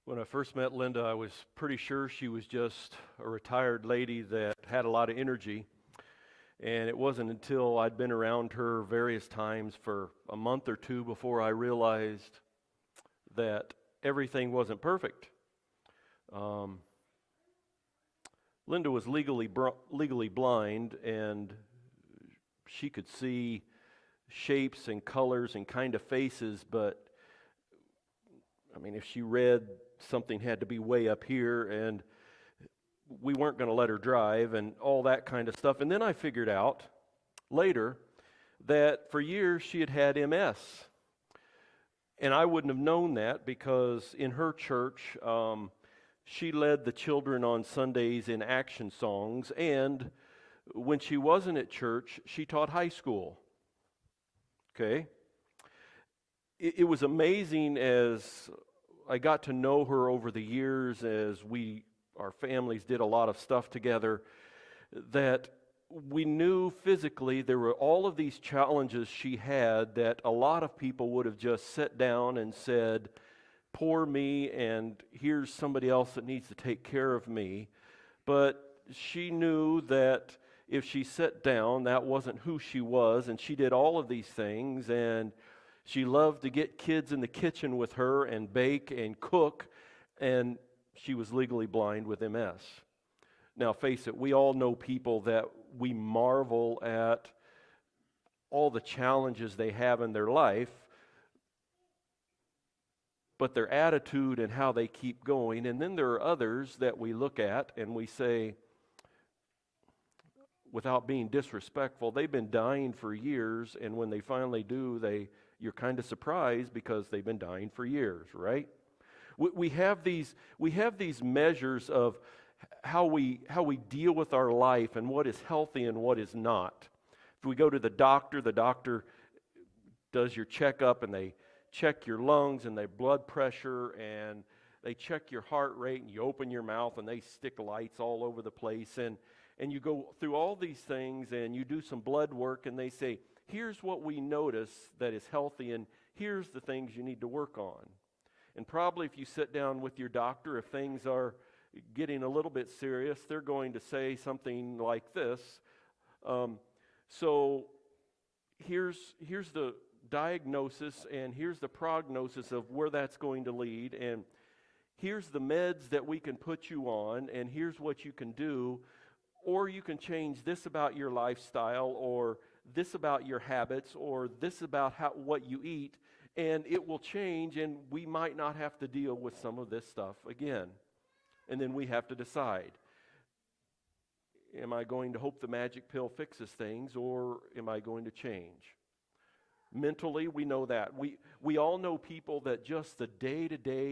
When I first met Linda, I was pretty sure she was just a retired lady that had a lot of energy. And it wasn't until I'd been around her various times for a month or two before I realized that everything wasn't perfect. Um, Linda was legally blind, and she could see shapes and colors and kind of faces, but I mean, if she read, something had to be way up here, and we weren't going to let her drive, and all that kind of stuff. And then I figured out later that for years she had had MS. And I wouldn't have known that because in her church, she led the children on Sundays in action songs, and when she wasn't at church, she taught high school. Okay? It was amazing as I got to know her over the years, as our families did a lot of stuff together, that we knew physically there were all of these challenges she had that a lot of people would have just sat down and said, poor me, and here's somebody else that needs to take care of me. But she knew that if she sat down, that wasn't who she was, and she did all of these things, and she loved to get kids in the kitchen with her and bake and cook, and she was legally blind with MS. Now, face it, we all know people that we marvel at all the challenges they have in their life, but their attitude and how they keep going. And then there are others that we look at and we say, without being disrespectful, they've been dying for years, and when they finally do, you're kind of surprised because they've been dying for years, right? We have these measures of how we deal with our life and what is healthy and what is not. If we go to the doctor does your checkup, and they check your lungs and their blood pressure, and they check your heart rate, and you open your mouth and they stick lights all over the place, and you go through all these things and you do some blood work, and they say, here's what we notice that is healthy, and here's the things you need to work on. And probably if you sit down with your doctor, if things are getting a little bit serious, they're going to say something like this. So here's the diagnosis, and here's the prognosis of where that's going to lead, and here's the meds that we can put you on, and here's what you can do, or you can change this about your lifestyle, or this about your habits, or this about what you eat, and it will change, and we might not have to deal with some of this stuff again. And then we have to decide, am I going to hope the magic pill fixes things, or am I going to change? Mentally, we know that. We all know people that just the day-to-day